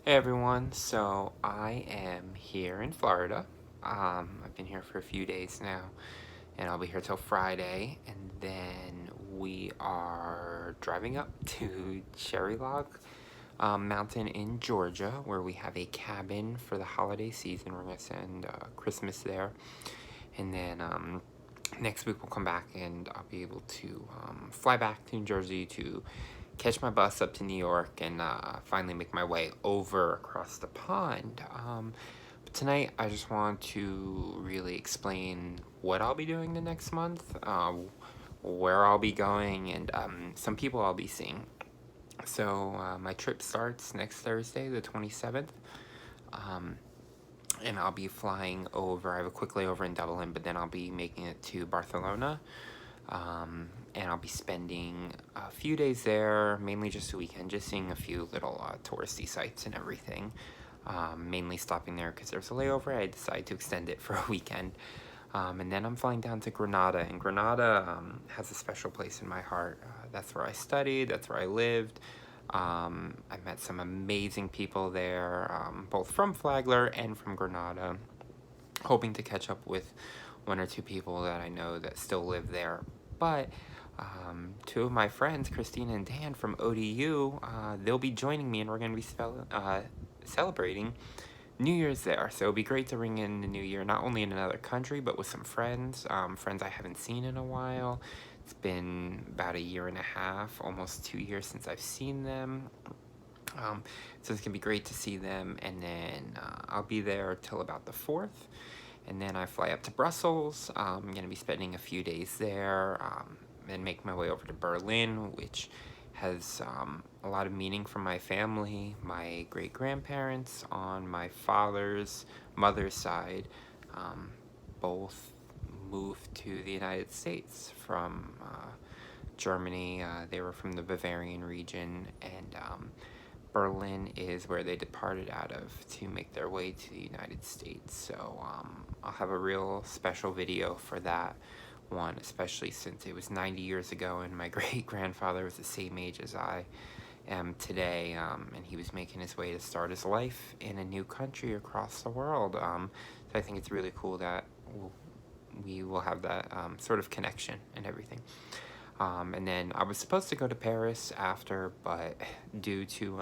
Hey everyone, so I am here in Florida. I've been here for a few days now, and I'll be here till Friday, and then we are driving up to Cherry Log Mountain in Georgia, where we have a cabin for the holiday season. We're gonna spend Christmas there, and then next week we'll come back and I'll be able to fly back to New Jersey to catch my bus up to New York and finally make my way over across the pond. But tonight I just want to really explain what I'll be doing the next month, where I'll be going, and some people I'll be seeing. So my trip starts next Thursday, the 27th. Um, and I'll be flying over. I have a quick layover in Dublin, but then I'll be making it to Barcelona. And I'll be spending a few days there, mainly just a weekend, just seeing a few little touristy sites and everything. Mainly stopping there because there's a layover. I decided to extend it for a weekend. And then I'm flying down to Granada, and Granada has a special place in my heart. That's where I studied, that's where I lived. I met some amazing people there, both from Flagler and from Granada. Hoping to catch up with one or two people that I know that still live there. But two of my friends, Christine and Dan from ODU, they'll be joining me, and we're going to be celebrating New Year's there. So it'll be great to ring in the new year, not only in another country, but with some friends, friends I haven't seen in a while. It's been about a year and a half, almost 2 years since I've seen them. So it's gonna be great to see them, and then I'll be there till about the 4th, and then I fly up to Brussels. I'm gonna be spending a few days there, and make my way over to Berlin, which has a lot of meaning for my family. My great grandparents on my father's mother's side both moved to the United States from Germany. They were from the Bavarian region, and Berlin is where they departed out of to make their way to the United States. So I'll have a real special video for that one, especially since it was 90 years ago and my great grandfather was the same age as I am today, and he was making his way to start his life in a new country across the world. So I think it's really cool that we will have that sort of connection and everything. And then I was supposed to go to Paris after, but due to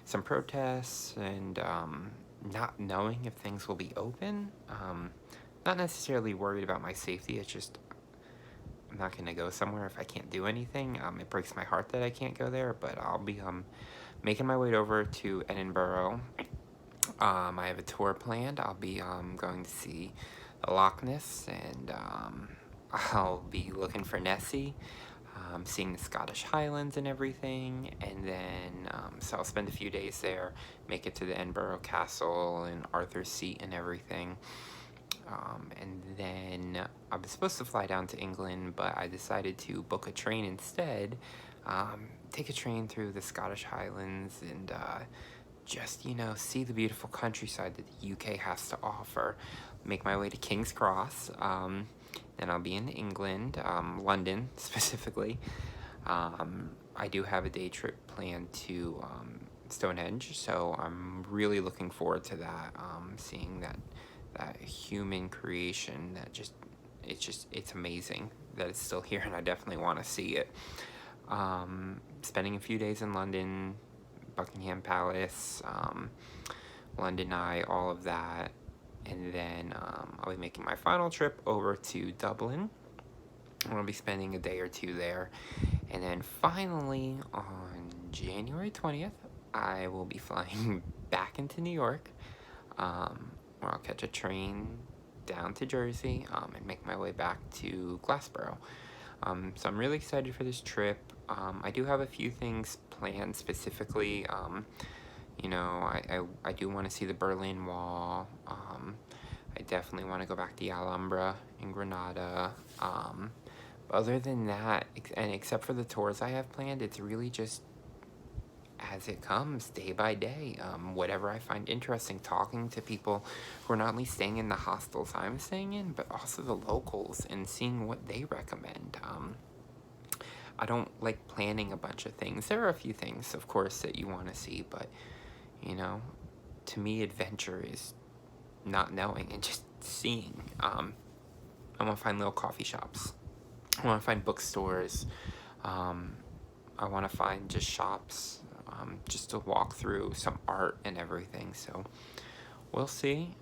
some protests and not knowing if things will be open, not necessarily worried about my safety, it's just I'm not going to go somewhere if I can't do anything. It breaks my heart that I can't go there, but I'll be making my way over to Edinburgh. I have a tour planned. I'll be going to see the Loch Ness, and I'll be looking for Nessie, seeing the Scottish Highlands and everything, and then so I'll spend a few days there, make it to the Edinburgh Castle and Arthur's Seat and everything. And then I was supposed to fly down to England, but I decided to book a train instead. Take a train through the Scottish Highlands and just, see the beautiful countryside that the UK has to offer. Make my way to King's Cross. Then I'll be in England, London specifically. I do have a day trip planned to Stonehenge, so I'm really looking forward to that. Seeing that human creation that it's amazing that it's still here, and I definitely want to see it. Spending a few days in London, Buckingham Palace, London Eye, all of that, and then I'll be making my final trip over to Dublin. I'll be spending a day or two there, and then finally on January 20th, I will be flying back into New York, where I'll catch a train down to Jersey and make my way back to Glassboro. So I'm really excited for this trip. I do have a few things planned specifically. I do want to see the Berlin Wall. I definitely want to go back to the Alhambra in Granada. But other than that, and except for the tours I have planned, it's really just as it comes, day by day. Whatever I find interesting, talking to people who are not only staying in the hostels I'm staying in, but also the locals and seeing what they recommend. I don't like planning a bunch of things. There are a few things, of course, that you want to see, but you know? To me, adventure is not knowing and just seeing. I want to find little coffee shops. I want to find bookstores. Um, I want to find just shops, just to walk through some art and everything. So we'll see.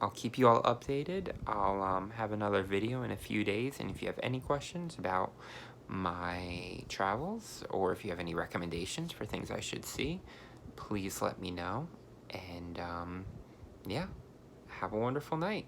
I'll keep you all updated. I'll have another video in a few days. And if you have any questions about my travels, or if you have any recommendations for things I should see, please let me know. And yeah, have a wonderful night.